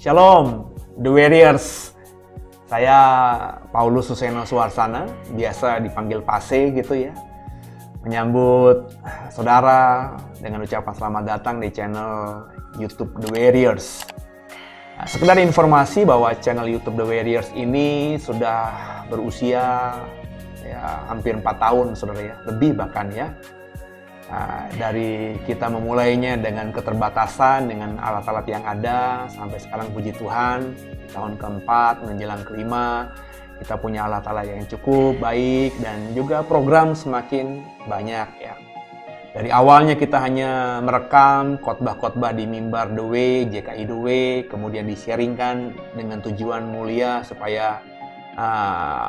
Shalom, The Warriors. Saya Paulus Suseno Suwarsana, biasa dipanggil Pase gitu ya. Menyambut saudara dengan ucapan selamat datang di channel YouTube The Warriors. Nah, sekedar informasi bahwa channel YouTube The Warriors ini sudah berusia ya hampir 4 tahun, saudara ya, lebih bahkan ya. Nah, dari kita memulainya dengan keterbatasan, dengan alat-alat yang ada, sampai sekarang puji Tuhan, tahun keempat menjelang kelima, kita punya alat-alat yang cukup baik dan juga program semakin banyak ya. Dari awalnya kita hanya merekam khotbah-khotbah di Mimbar The Way, JKI The Way, kemudian di-sharingkan dengan tujuan mulia supaya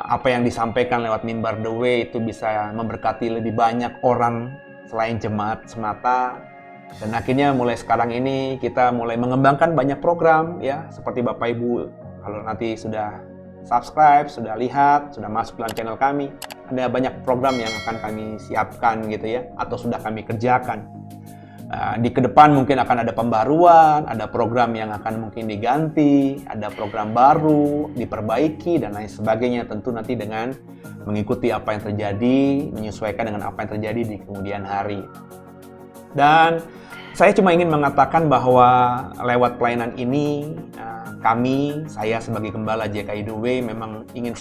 apa yang disampaikan lewat Mimbar The Way itu bisa memberkati lebih banyak orang selain jemaat semata. Dan akhirnya mulai sekarang ini kita mulai mengembangkan banyak program ya, seperti Bapak Ibu kalau nanti sudah subscribe, sudah lihat, sudah masuk dalam channel kami, ada banyak program yang akan kami siapkan gitu ya, atau sudah kami kerjakan. Di ke depan mungkin akan ada pembaruan, ada program yang akan mungkin diganti, ada program baru, diperbaiki, dan lain sebagainya. Tentu nanti dengan mengikuti apa yang terjadi, menyesuaikan dengan apa yang terjadi di kemudian hari. Dan saya cuma ingin mengatakan bahwa lewat pelayanan ini, saya sebagai Gembala JKI The Way memang ingin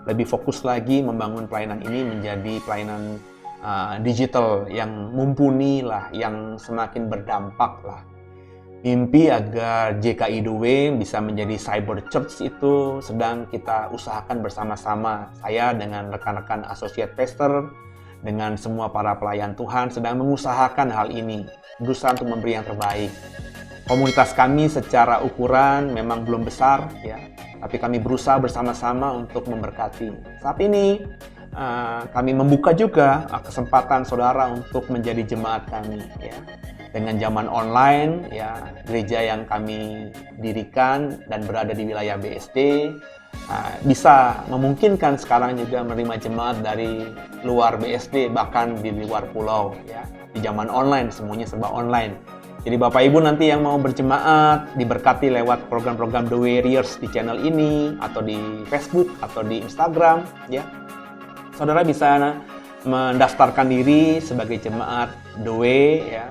lebih fokus lagi membangun pelayanan ini menjadi pelayanan digital yang mumpuni lah, yang semakin berdampak lah. Mimpi agar JKI The Way bisa menjadi cyber church itu sedang kita usahakan bersama-sama. Saya dengan rekan-rekan associate pastor, dengan semua para pelayan Tuhan sedang mengusahakan hal ini, berusaha untuk memberi yang terbaik. Komunitas kami secara ukuran memang belum besar ya, tapi kami berusaha bersama-sama untuk memberkati. Saat ini kami membuka juga kesempatan saudara untuk menjadi jemaat kami ya. Dengan zaman online ya, gereja yang kami dirikan dan berada di wilayah BSD bisa memungkinkan sekarang juga menerima jemaat dari luar BSD, bahkan di luar pulau ya. Di zaman online, semuanya serba online. Jadi Bapak Ibu nanti yang mau berjemaat, diberkati lewat program-program The Warriors di channel ini, atau di Facebook, atau di Instagram ya, saudara bisa mendaftarkan diri sebagai jemaat The Way ya,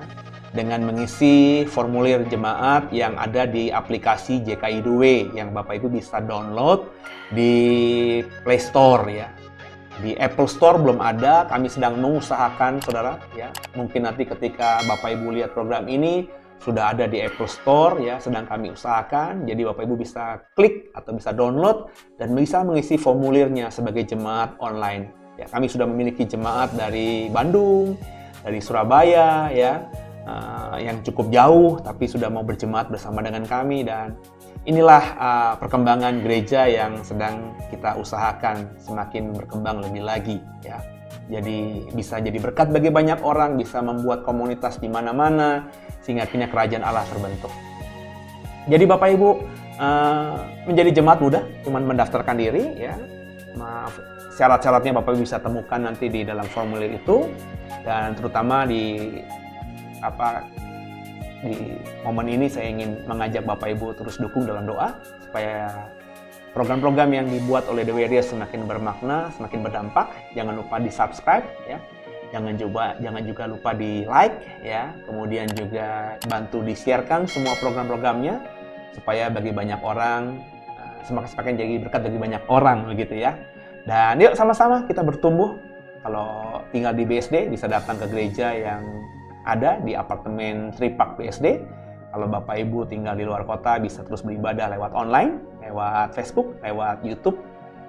dengan mengisi formulir jemaat yang ada di aplikasi JKI The Way yang Bapak Ibu bisa download di Play Store ya. Di Apple Store belum ada, kami sedang mengusahakan saudara ya. Mungkin nanti ketika Bapak Ibu lihat program ini sudah ada di Apple Store ya, sedang kami usahakan. Jadi Bapak Ibu bisa klik atau bisa download dan bisa mengisi formulirnya sebagai jemaat online. Ya, kami sudah memiliki jemaat dari Bandung, dari Surabaya ya, yang cukup jauh tapi sudah mau berjemaat bersama dengan kami, dan inilah perkembangan gereja yang sedang kita usahakan semakin berkembang lebih lagi ya. Jadi bisa jadi berkat bagi banyak orang, bisa membuat komunitas di mana-mana sehingga akhirnya kerajaan Allah terbentuk. Jadi Bapak Ibu menjadi jemaat mudah, cuman mendaftarkan diri ya. Syarat-syaratnya Bapak Ibu bisa temukan nanti di dalam formulir itu, dan terutama di momen ini saya ingin mengajak Bapak Ibu terus dukung dalam doa supaya program-program yang dibuat oleh The Warriors semakin bermakna, semakin berdampak. Jangan lupa di subscribe ya, jangan juga lupa di like ya, kemudian juga bantu di-sharekan semua program-programnya supaya bagi banyak orang, semakin jadi berkat bagi banyak orang begitu ya. Dan yuk sama-sama kita bertumbuh. Kalau tinggal di BSD bisa datang ke gereja yang ada di apartemen Tripark BSD. Kalau Bapak Ibu tinggal di luar kota bisa terus beribadah lewat online, lewat Facebook, lewat YouTube,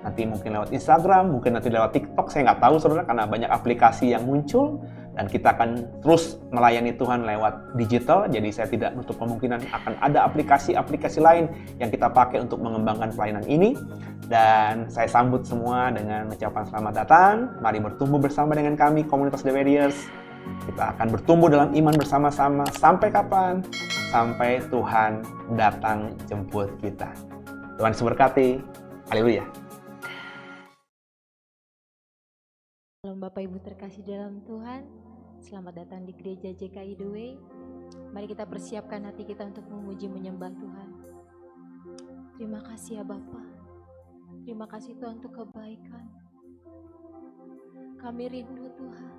nanti mungkin lewat Instagram, mungkin nanti lewat TikTok, saya nggak tahu saudara, karena banyak aplikasi yang muncul, dan kita akan terus melayani Tuhan lewat digital. Jadi saya tidak menutup kemungkinan akan ada aplikasi-aplikasi lain yang kita pakai untuk mengembangkan pelayanan ini. Dan saya sambut semua dengan ucapan selamat datang. Mari bertumbuh bersama dengan kami, komunitas The Warriors. Kita akan bertumbuh dalam iman bersama-sama. Sampai kapan? Sampai Tuhan datang jemput kita. Tuhan memberkati. Haleluya. Shalom Bapak Ibu terkasih dalam Tuhan. Selamat datang di gereja JKI The Way. Mari kita persiapkan hati kita untuk memuji menyembah Tuhan. Terima kasih ya Bapa. Terima kasih Tuhan untuk kebaikan. Kami rindu Tuhan.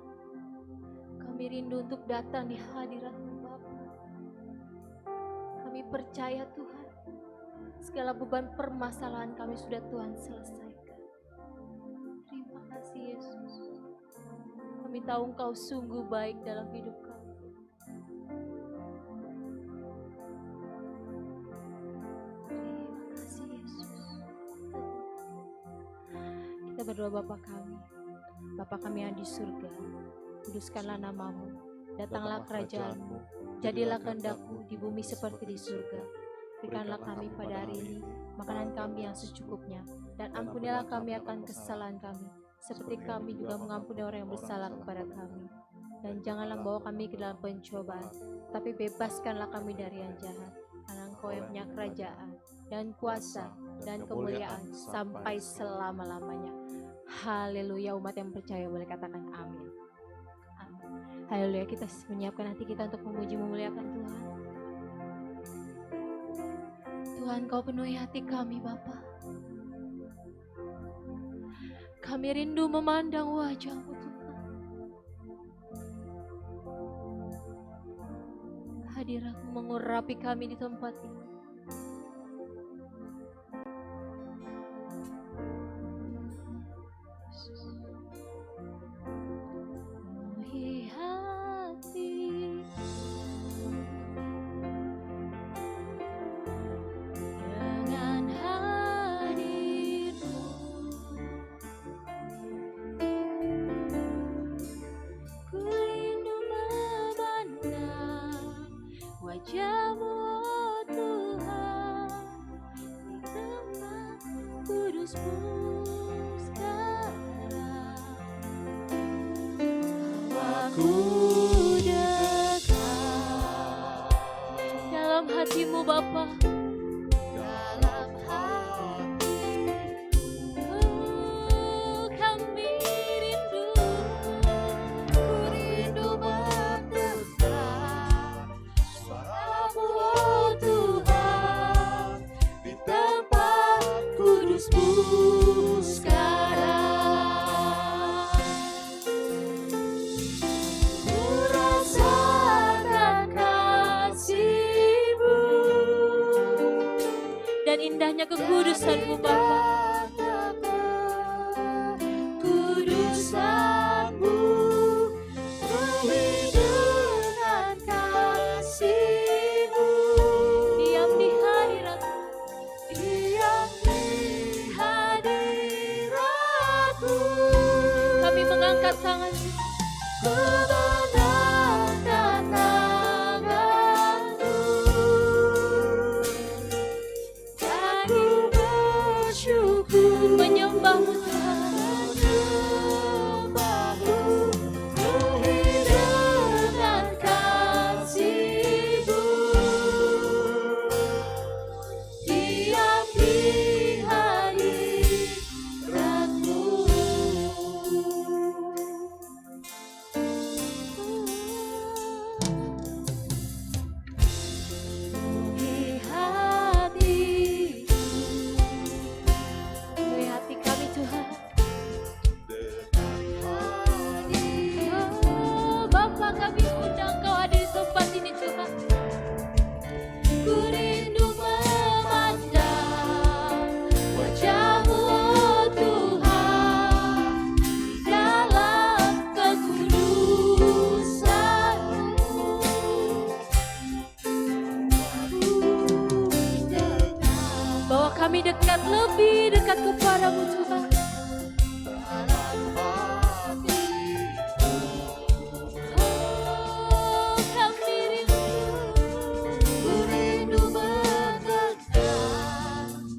Kami rindu untuk datang di hadirat-Mu Bapa. Kami percaya Tuhan, segala beban permasalahan kami sudah Tuhan selesaikan. Terima kasih Yesus. Kami tahu Engkau sungguh baik dalam hidup kami. Terima kasih Yesus. Kita berdoa Bapa kami. Bapa kami yang di surga, kuduskanlah nama-Mu, datanglah kerajaan-Mu, jadilah kehendak-Mu di bumi seperti di surga. Berikanlah kami pada hari ini makanan kami yang secukupnya, dan ampunilah kami akan kesalahan kami, seperti kami juga mengampuni orang yang bersalah kepada kami. Dan janganlah membawa kami ke dalam pencobaan, tapi bebaskanlah kami dari yang jahat. Karena Engkau yang punya kerajaan, dan kuasa, dan kemuliaan sampai selama-lamanya. Haleluya, umat yang percaya boleh katakan amin. Amin. Haleluya, kita menyiapkan hati kita untuk memuji memuliakan Tuhan. Tuhan, Kau penuhi hati kami Bapa. Kami rindu memandang wajah-Mu Tuhan. Hadirat-Mu mengurapi kami di tempat ini. Penuhi hati dengan hadir-Mu. Ku rindu memandang wajah-Mu, oh Tuhan, di tempat kudus-Mu sekarang. Aku dekat dalam hati-Mu Bapa. Dalam hati-Mu, oh, kami rindu. Ku rindu mendengar suara-Mu, oh Tuhan, di tempat kudus-Mu sekarang. Ku rasakan kasih-Mu dan indahnya kekudusan-Mu Bapa. Kudusan-Mu penuhi dengan kasih-Mu. Diam di hadirat-Mu, diam di hadirat-Mu. Kami mengangkat tangan, mengangkat tangan-Mu, dan ku bersyukur menyembah-Mu Tuhan. Menyembah-Mu penuhi dengan kasih-Mu. Diam di hadirat-Mu. Penuhi hati kami Tuhan. Oh Bapa, kami undang Kau ada di tempat ini Tuhan. Ku rindu memandang wajah-Mu, oh Tuhan, di dalam kekudusan-Mu. Bawa kami dekat, lebih dekat kepada-Mu Tuhan. Oh, kami rindu. Ku rindu mendengar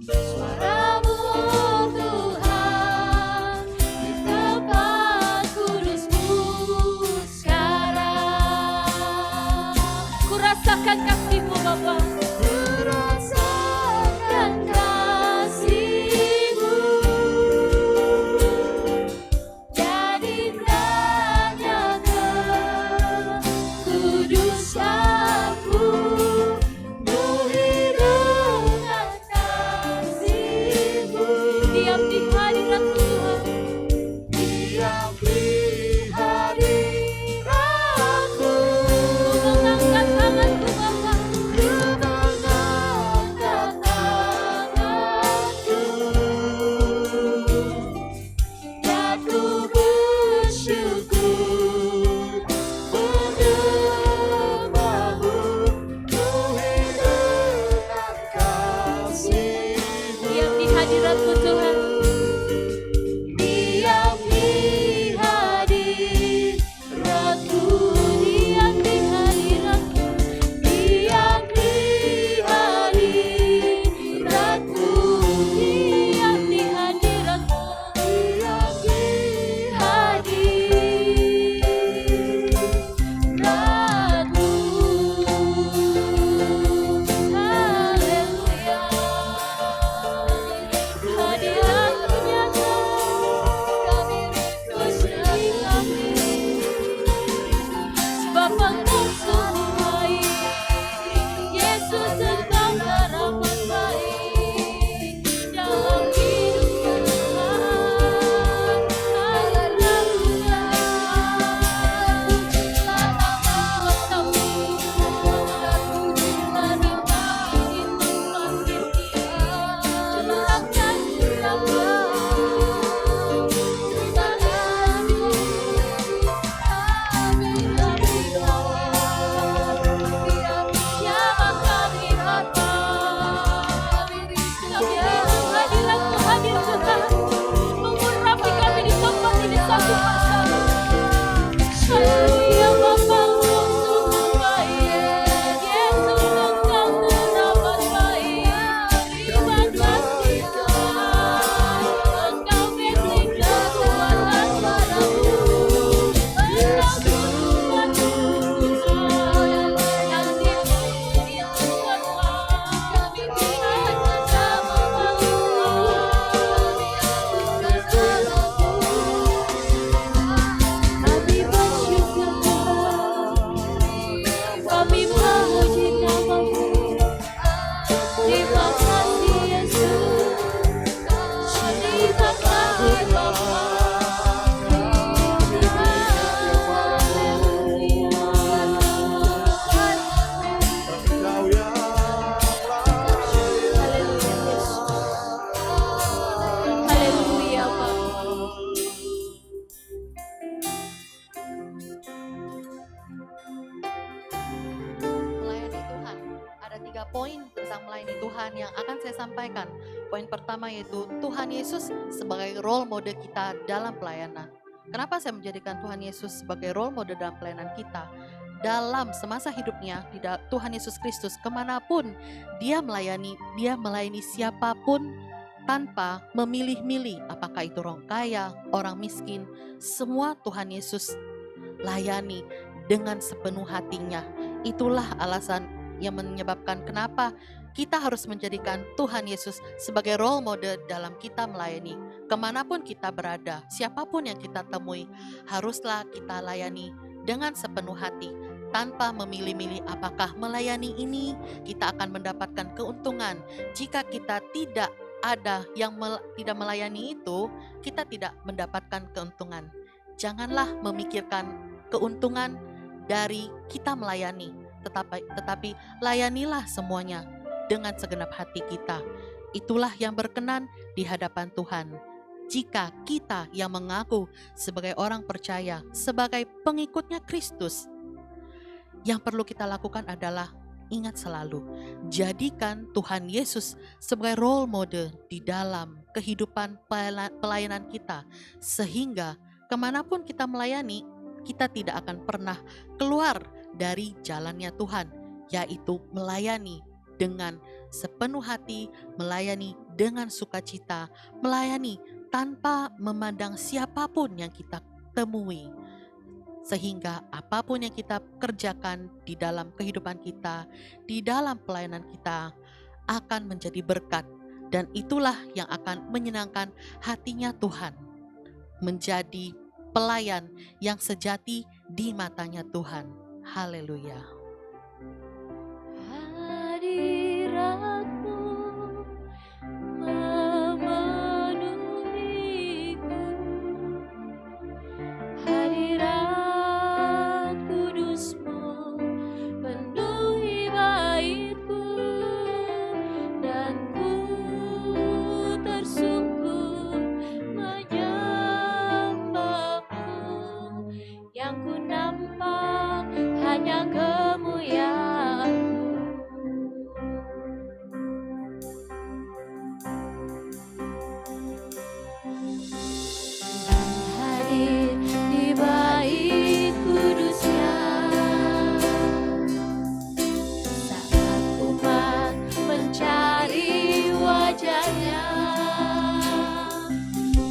suara-Mu, oh Tuhan, di tempat kudus-Mu sekarang. Ku rasakan kasih-Mu Bapa. Ku rasakan kasih-Mu 3 poin tentang melayani Tuhan yang akan saya sampaikan. Poin pertama yaitu Tuhan Yesus sebagai role model kita dalam pelayanan. Kenapa saya menjadikan Tuhan Yesus sebagai role model dalam pelayanan kita? Dalam semasa hidupnya, Tuhan Yesus Kristus kemanapun dia melayani siapapun tanpa memilih-milih, apakah itu orang kaya, orang miskin, semua Tuhan Yesus layani dengan sepenuh hatinya. Itulah alasan yang menyebabkan kenapa kita harus menjadikan Tuhan Yesus sebagai role model dalam kita melayani. Kemanapun kita berada, siapapun yang kita temui, haruslah kita layani dengan sepenuh hati, tanpa memilih-milih apakah melayani ini kita akan mendapatkan keuntungan. Jika kita tidak ada yang tidak melayani itu, kita tidak mendapatkan keuntungan. Janganlah memikirkan keuntungan dari kita melayani, tetapi layanilah semuanya dengan segenap hati kita. Itulah yang berkenan di hadapan Tuhan. Jika kita yang mengaku sebagai orang percaya, sebagai pengikutnya Kristus, yang perlu kita lakukan adalah ingat selalu, jadikan Tuhan Yesus sebagai role model di dalam kehidupan pelayanan kita, sehingga kemanapun kita melayani, kita tidak akan pernah keluar dari jalannya Tuhan, yaitu melayani dengan sepenuh hati, melayani dengan sukacita, melayani tanpa memandang siapapun yang kita temui. Sehingga apapun yang kita kerjakan di dalam kehidupan kita, di dalam pelayanan kita, akan menjadi berkat. Dan itulah yang akan menyenangkan hatinya Tuhan. Menjadi pelayan yang sejati di matanya Tuhan. Haleluya. Hadiratmu memenuhiku, hadirat kudusmu penuhi baitku, dan ku tersungkur menyembahmu. Yang ku nampak hanya kemuliaan-Mu. Hadir di bait kudusnya, saat umat mencari wajahnya,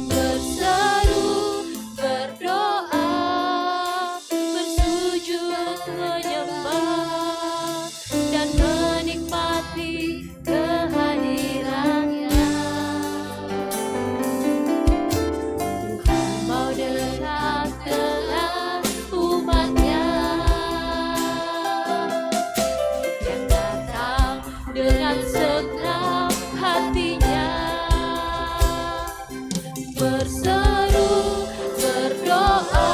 berseru, berdoa, bersujud menyembah, dan menikmati kehadirannya. Tuhan mau dekat-dekat umatnya, yang datang dengan segenap hatinya, berseru, berdoa,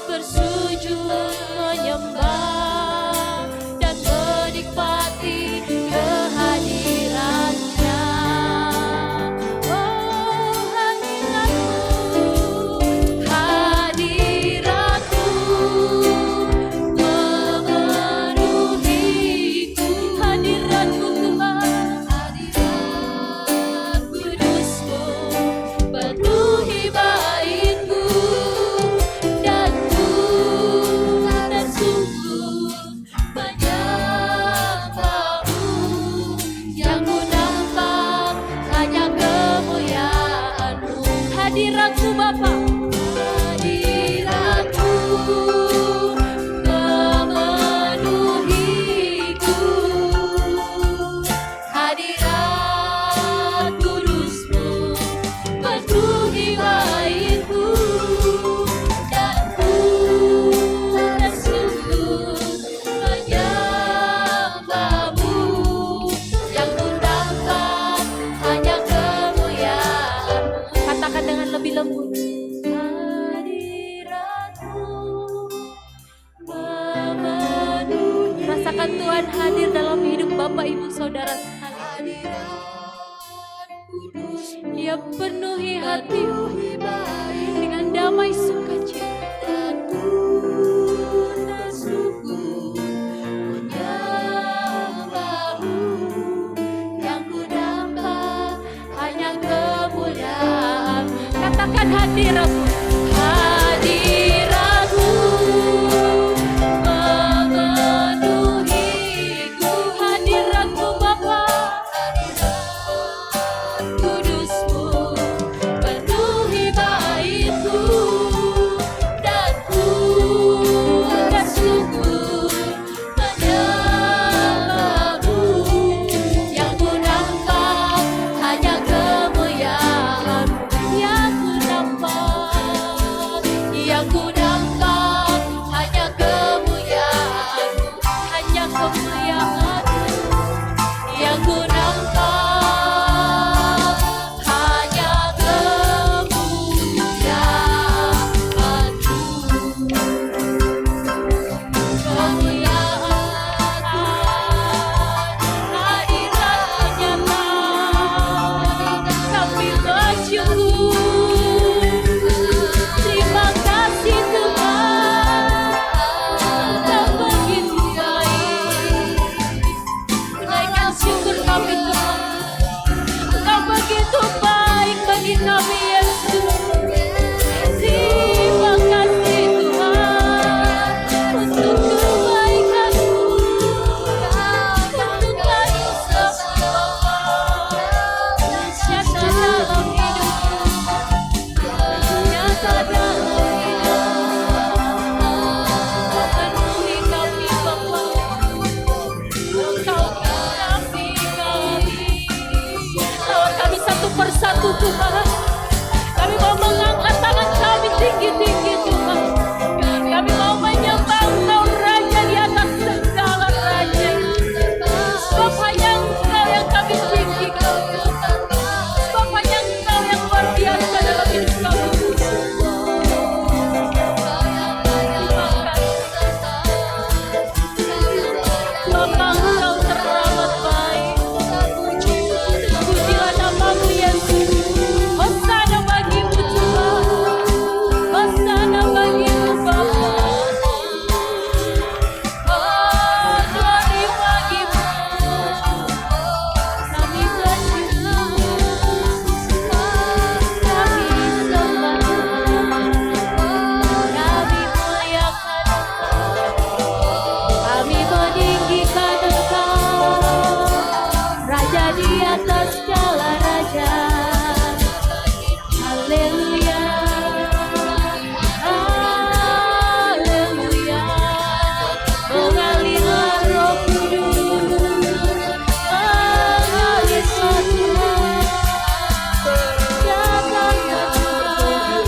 bersujud menyembah, dan menikmati kehadirannya. Oh, hadiratmu memenuhiku, hadiratmu Tuhan, hadirat kudusmu penuhi baitku, dan ku tersungkur menyembahmu. Yang ku nampak hanya kemuliaan-Mu. Hadirat-Mu Bapa, hadirat-Mu memenuhiku, hadirat kudusmu penuhi baitku, dan ku tersungkur menyembahmu. Yang ku nampak hanya kemuliaan-Mu. Katakan dengan lebih lembut. Hadirat-Mu memenuhi. Rasakan Tuhan hadir dalam hidup Bapak Ibu Saudara sekalian. Dia penuhi hatimu dengan damai sukacita. rindukan hadiratmu, hadiratmu memenuhiku, hadiratmu Bapa, kudusmu penuhi baitku, dan ku akan syukur menyembahmu. Yang ku nampak hanya kemuliaan-Mu, yang ku nampak, yang ku nampak hanya kemuliaan-Mu, hanya kemuliaan-Mu. Yang ku nampak hanya kemuliaan-Mu, kemuliaan hadirat nyata. Kami bersyukur, terima kasih Tuhan, Kau begitu baik. Menaikkan syukur kami Tuhan, Kau begitu baik bagi kami Yesus. Terima kasih Tuhan untuk kebaikan-Mu, untuk kasih Bapa, nyata dalam hidupku, nyata dalam hidupku. Penuhi kami Bapa, Engkau kasih kami. Lawat kami satu persatu Tuhan. Kami mau mengangkat tangan kami tinggi-tinggi Tuhan. Kami mau menyembah Engkau Raja di atas segala raja. Sebab hanya Engkau yang kami tinggikan. Sebab hanya Engkau yang luar biasa dalam hidup kami. Bapa, Engkau teramat baik. Pujilah nama-Mu Yesus. Hosana bagi-Mu Tuhan. Hosana bagi-Mu Bapa. Oh, glory bagi-Mu. Kami bersyukur. Kami sembah. Kami muliakan Engkau. Kami meninggikan Engkau, Raja di atas segala raja. Haleluya, haleluya. Mengalirlah Roh Kudus, mengalir Tuhan. Datanglah Tuhan,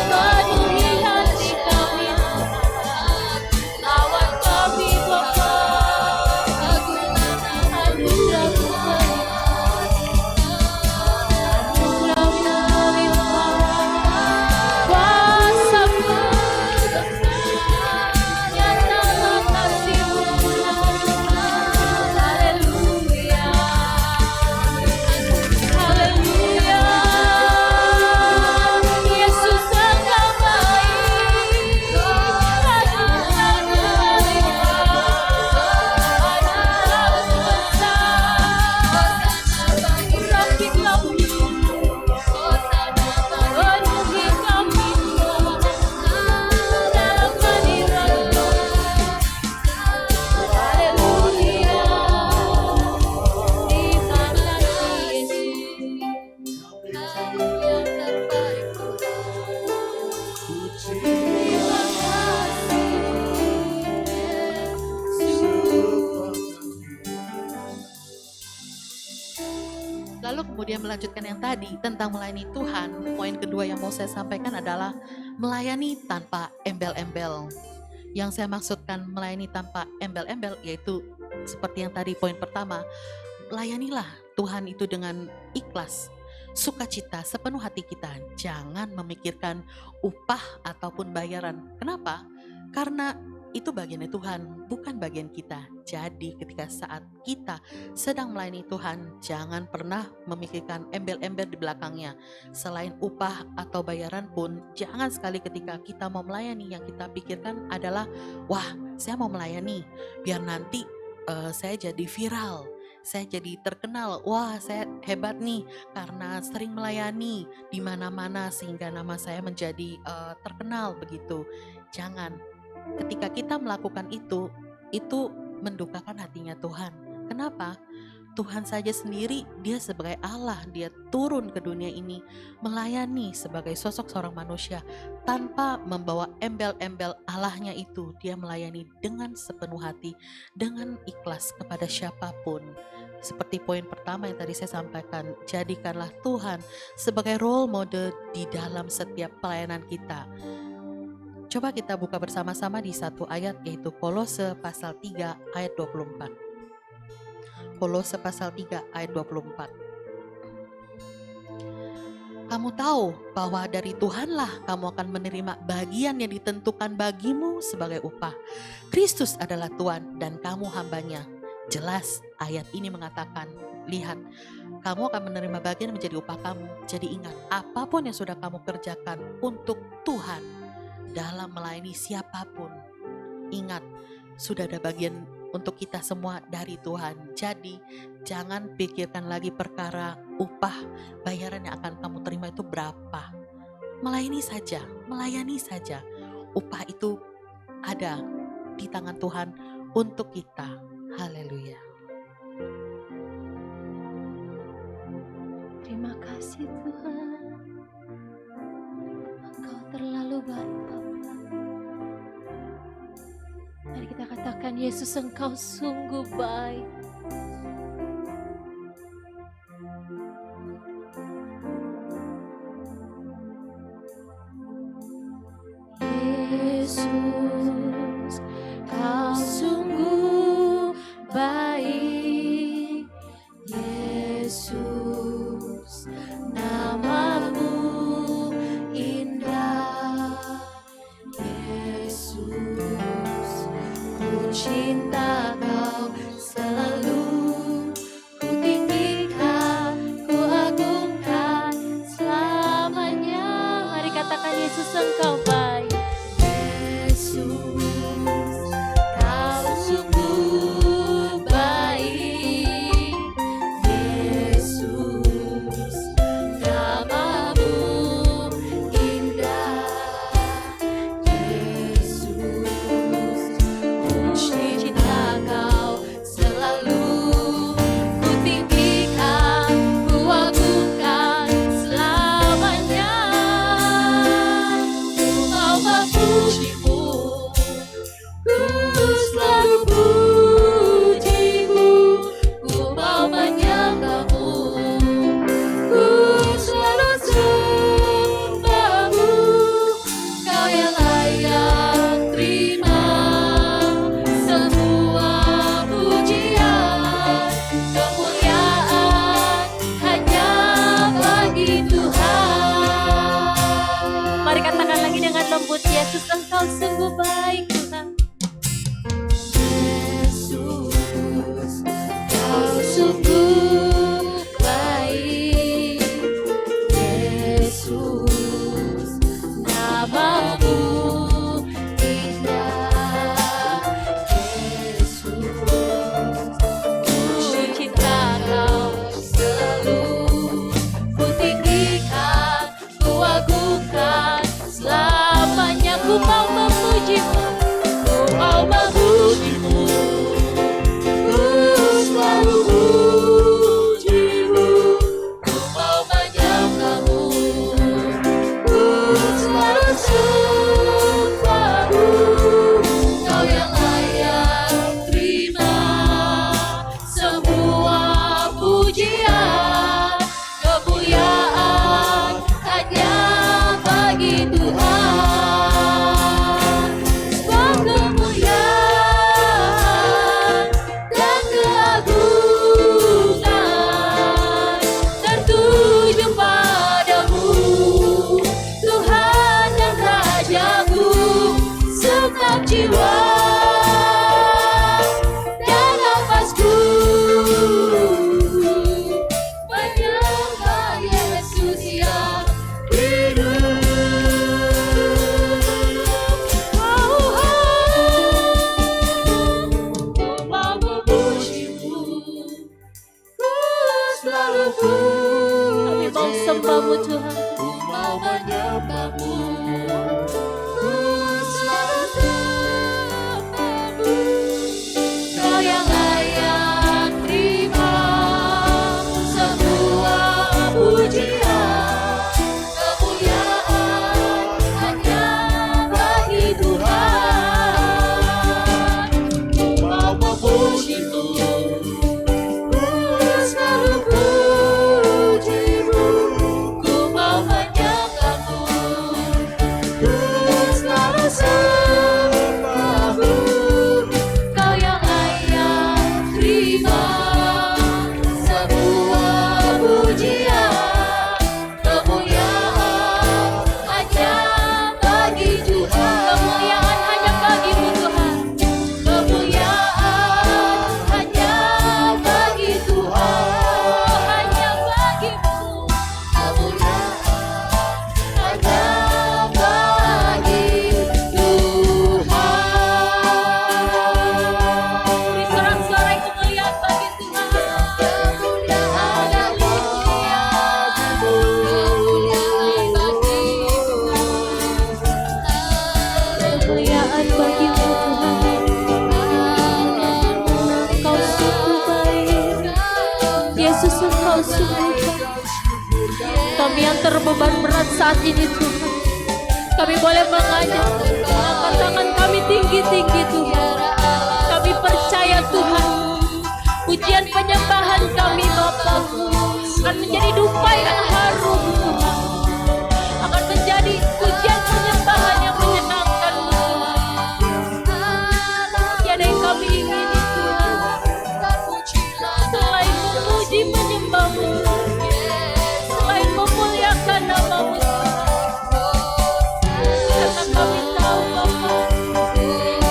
penuhi hati kami. Lawan kami Bapa, anugerah-Mu Lalu kemudian melanjutkan yang tadi tentang melayani Tuhan. Poin kedua yang mau saya sampaikan adalah melayani tanpa embel-embel. Yang saya maksudkan melayani tanpa embel-embel yaitu seperti yang tadi poin pertama, layanilah Tuhan itu dengan ikhlas, sukacita, sepenuh hati kita. Jangan memikirkan upah ataupun bayaran. Kenapa? Karena itu bagiannya Tuhan, bukan bagian kita. Jadi ketika saat kita sedang melayani Tuhan, jangan pernah memikirkan embel-embel di belakangnya. Selain upah atau bayaran pun, jangan sekali ketika kita mau melayani yang kita pikirkan adalah, wah saya mau melayani biar nanti saya jadi viral, saya jadi terkenal. Wah, saya hebat nih karena sering melayani di mana-mana sehingga nama saya menjadi terkenal begitu. Jangan. Ketika kita melakukan itu mendukakan hatinya Tuhan. Kenapa? Tuhan saja sendiri, dia sebagai Allah, dia turun ke dunia ini melayani sebagai sosok seorang manusia tanpa membawa embel-embel Allahnya itu. Dia melayani dengan sepenuh hati, dengan ikhlas kepada siapapun. Seperti poin pertama yang tadi saya sampaikan, jadikanlah Tuhan sebagai role model di dalam setiap pelayanan kita. Coba kita buka bersama-sama di satu ayat, yaitu Kolose pasal 3 ayat 24. Kolose pasal 3 ayat 24. Kamu tahu bahwa dari Tuhanlah kamu akan menerima bagian yang ditentukan bagimu sebagai upah. Kristus adalah Tuhan dan kamu hambanya. Jelas ayat ini mengatakan, lihat, kamu akan menerima bagian menjadi upah kamu. Jadi ingat, apapun yang sudah kamu kerjakan untuk Tuhan dalam melayani siapapun, ingat, sudah ada bagian untuk kita semua dari Tuhan. Jadi jangan pikirkan lagi perkara upah bayaran yang akan kamu terima itu berapa. Melayani saja. Upah itu ada di tangan Tuhan untuk kita. Haleluya. Terima kasih Tuhan, Engkau terlalu baik Bapa. Mari kita katakan, Yesus Engkau sungguh baik. Yesus, Kau sungguh baik. Yesus, namamu indah. Yesus, ku cinta Kau selalu, ku tinggikan, ku agungkan selamanya. Mari katakan, Yesus Engkau baik. Yesus, Kau sungguh baik. Yesus, namamu indah. Yesus, ku cinta Kau selalu, ku tinggikan, ku agungkan selamanya. Engkau sungguh baik. Kami yang terbeban berat saat ini Tuhan, kami boleh mengajak, mengangkat tangan kami tinggi-tinggi Tuhan. Kami percaya Tuhan, pujian penyembahan kami Bapa-Ku akan menjadi dupa yang harum Tuhan, akan menjadi pujian penyembahan yang menyenangkan Tuhan. Tiada yang kami ingini Tuhan selain memuji menyembah-Mu, selain memuliakan nama-Mu Tuhan. Karena kami tahu Bapa,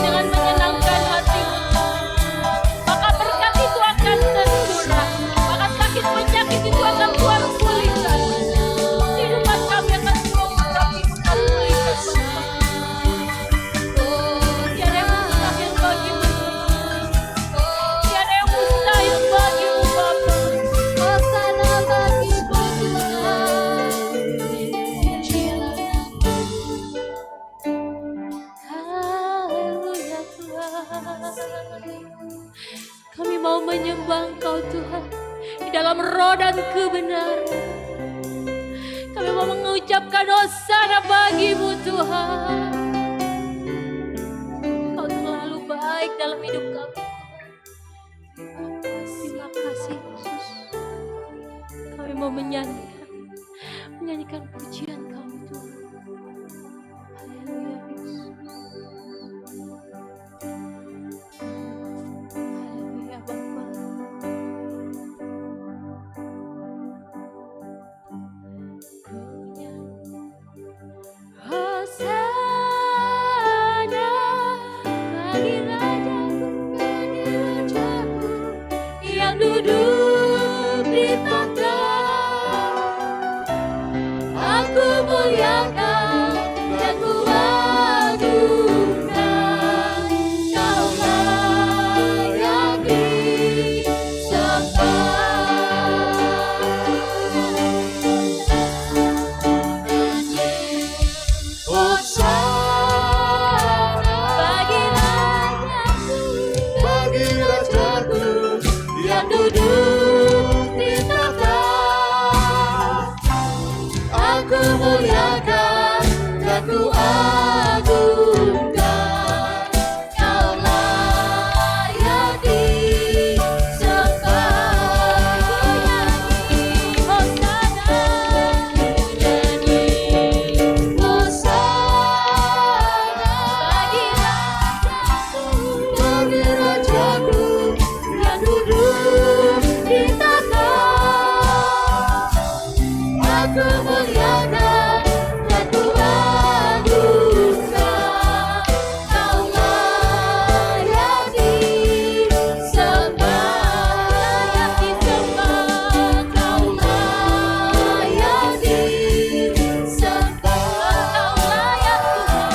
dengan menyenangkan hati-Mu maka berkat itu akan tercurah, maka sakit penyakit itu akan Tuhan pulihkan. Kehidupan kami akan Tuhan pulihkan Bapa. Tiada yang mustahil bagi-Mu, tiada yang mustahil bagi-Mu Bapa. Hosana bagi-Mu Haleluya Tuhan. Kami mau menyembah Engkau Tuhan di dalam roh dan kebenaran. Kami mau mengucapkan hosana bagi-Mu Tuhan. Kau terlalu baik dalam hidup kami. Terima kasih Yesus. Kami mau menyanyikan pujian kami Tuhan. Haleluya Yesus. Haleluya Bapa. Hosana bagi Rajaku yang duduk di tahta. Aku muliakan dan ku agungkan, Kau layak disembah. Hosana bagi Rajaku yang duduk di tahta. Aku muliakan dan ku agungkan, Kau layak disembah. Hosana, nyanyi Hosana bagi Rajaku yang duduk di tahta. Aku muliakan dan ku agungkan, Kau layak disembah. Layak disembah, Kau layak disembah. Kau layak Tuhan,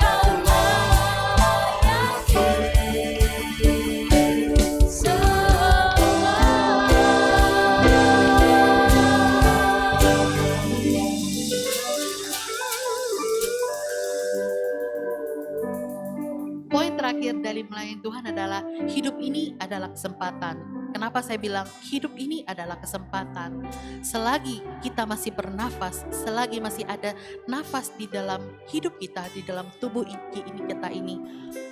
Kau Poin terakhir dari melayani Tuhan adalah hidup ini adalah kesempatan. Kenapa saya bilang hidup ini adalah kesempatan? Selagi kita masih bernafas, selagi masih ada nafas di dalam hidup kita, di dalam tubuh kita ini,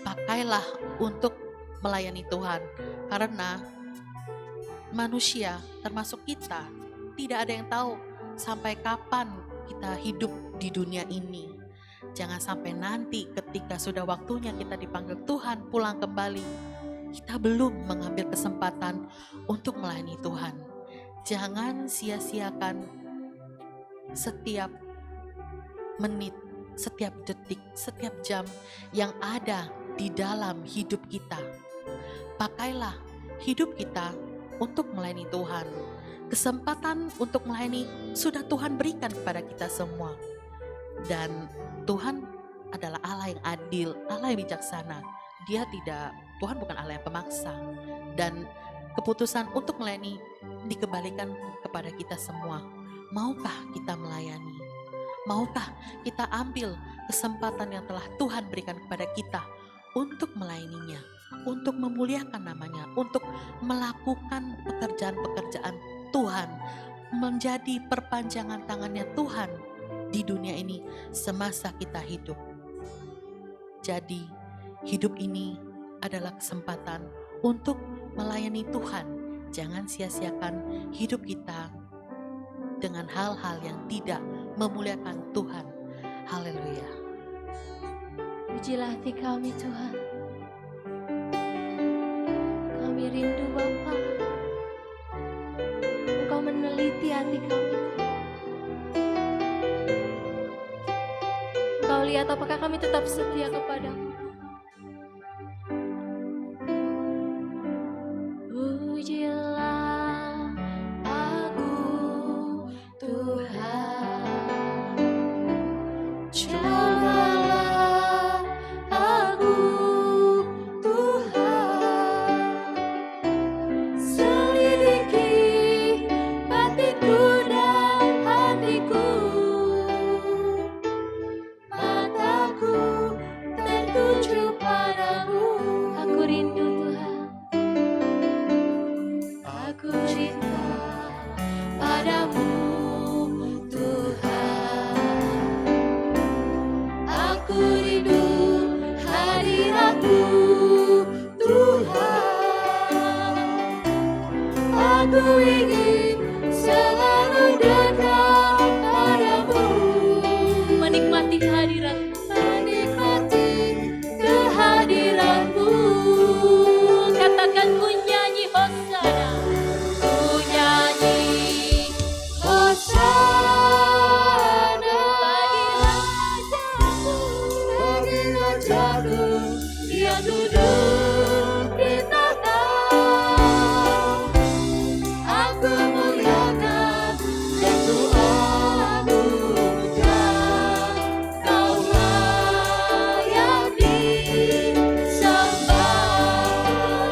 pakailah untuk melayani Tuhan. Karena manusia, termasuk kita, tidak ada yang tahu sampai kapan kita hidup di dunia ini. Jangan sampai nanti ketika sudah waktunya kita dipanggil Tuhan pulang kembali, kita belum mengambil kesempatan untuk melayani Tuhan. Jangan sia-siakan setiap menit, setiap detik, setiap jam yang ada di dalam hidup kita. Pakailah hidup kita untuk melayani Tuhan. Kesempatan untuk melayani sudah Tuhan berikan kepada kita semua. Dan Tuhan adalah Allah yang adil, Allah yang bijaksana. Tuhan bukan Allah yang pemaksa. Dan keputusan untuk melayani dikembalikan kepada kita semua. Maukah kita melayani? Maukah kita ambil kesempatan yang telah Tuhan berikan kepada kita untuk melayaninya, untuk memuliakan namanya, untuk melakukan pekerjaan-pekerjaan Tuhan, menjadi perpanjangan tangannya Tuhan di dunia ini semasa kita hidup. Jadi hidup ini adalah kesempatan untuk melayani Tuhan. Jangan sia-siakan hidup kita dengan hal-hal yang tidak memuliakan Tuhan. Haleluya. Pujilah hati kami Tuhan. Kami rindu Bapa. Engkau meneliti hati kami. Engkau lihat apakah kami tetap setia kepadamu. Pujilah aku Tuhan. Cobalah aku Tuhan. Selidiki hatiku dan hatiku. Mataku tertuju padamu. Aku rindu Tuhan. Aku cinta padamu Tuhan. Aku rindu hadiratmu Tuhan. Aku ingin selalu dekat padamu. Menikmati hadiratmu. Menikmati kehadiratmu. Katakan ku nyanyi Hosana. Ku nyanyi Hosana. Bagi rajaku yang duduk di tahta. Aku muliakan dan ku agungkan. Kau layak disembah.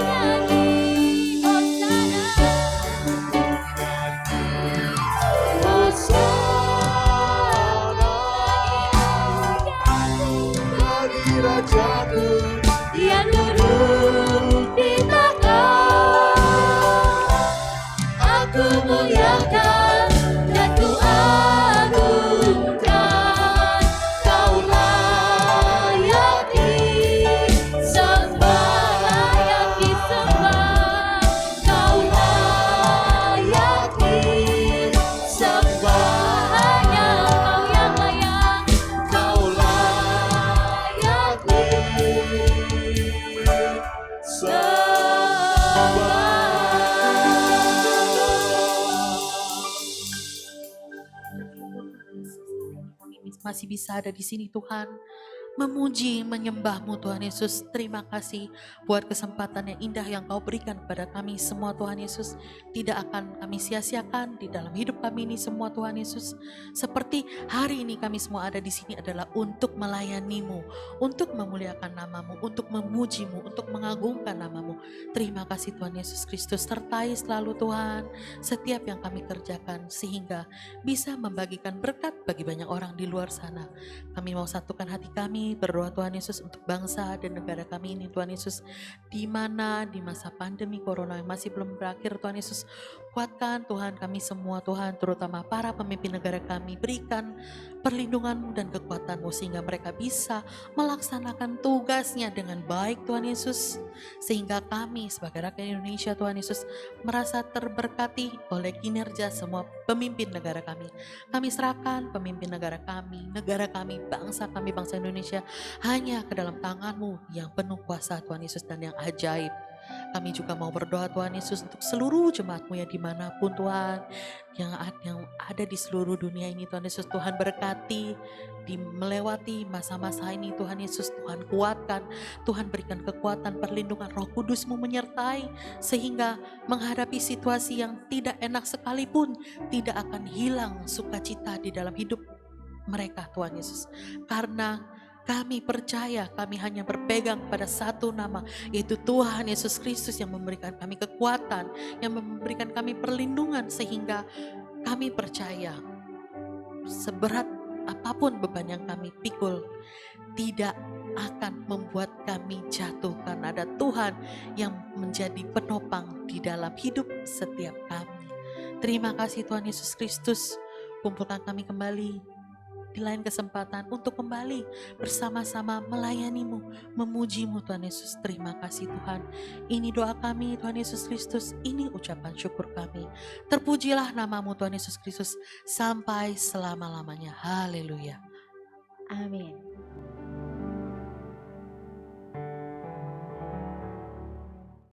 Nyanyi Hosana. Hosana. Bagi rajaku yang duduk di tahta. Aku muliakan dan ku agungkan. Kau layak disembah, layak disembah. Kau layak disembah. Hanya Kau yang layak. Kau layak Masih bisa ada di sini Tuhan, memuji, menyembah-Mu Tuhan Yesus. Terima kasih buat kesempatan yang indah yang Kau berikan kepada kami semua Tuhan Yesus. Tidak akan kami sia-siakan di dalam hidup kami ini semua Tuhan Yesus. Seperti hari ini kami semua ada di sini adalah untuk melayani-Mu, untuk memuliakan nama-Mu, untuk memuji-Mu, untuk mengagungkan nama-Mu. Terima kasih Tuhan Yesus Kristus, sertai selalu Tuhan setiap yang kami kerjakan sehingga bisa membagikan berkat bagi banyak orang di luar sana. Kami mau satukan hati kami, berdoa Tuhan Yesus untuk bangsa dan negara kami ini Tuhan Yesus, di mana di masa pandemi corona yang masih belum berakhir Tuhan Yesus, kuatkan Tuhan kami semua Tuhan, terutama para pemimpin negara kami, berikan perlindungan-Mu dan kekuatan-Mu sehingga mereka bisa melaksanakan tugasnya dengan baik Tuhan Yesus, sehingga kami sebagai rakyat Indonesia Tuhan Yesus merasa terberkati oleh kinerja semua pemimpin negara kami. Kami serahkan pemimpin negara kami, bangsa Indonesia hanya ke dalam tangan-Mu yang penuh kuasa Tuhan Yesus dan yang ajaib. Kami juga mau berdoa Tuhan Yesus untuk seluruh jemaat-Mu yang dimanapun Tuhan, yang ada di seluruh dunia ini Tuhan Yesus. Tuhan berkati, melewati masa-masa ini Tuhan Yesus. Tuhan kuatkan, Tuhan berikan kekuatan, perlindungan, Roh Kudus-Mu menyertai sehingga menghadapi situasi yang tidak enak sekalipun tidak akan hilang sukacita di dalam hidup mereka Tuhan Yesus. Karena kami percaya, kami hanya berpegang pada satu nama, yaitu Tuhan Yesus Kristus yang memberikan kami kekuatan, yang memberikan kami perlindungan, sehingga kami percaya seberat apapun beban yang kami pikul tidak akan membuat kami jatuh, karena ada Tuhan yang menjadi penopang di dalam hidup setiap kami. Terima kasih Tuhan Yesus Kristus. Kumpulkan kami kembali di lain kesempatan untuk kembali bersama-sama melayani-Mu, memuji-Mu Tuhan Yesus. Terima kasih Tuhan. Ini doa kami Tuhan Yesus Kristus, ini ucapan syukur kami. Terpujilah nama-Mu Tuhan Yesus Kristus sampai selama-lamanya. Haleluya. Amin.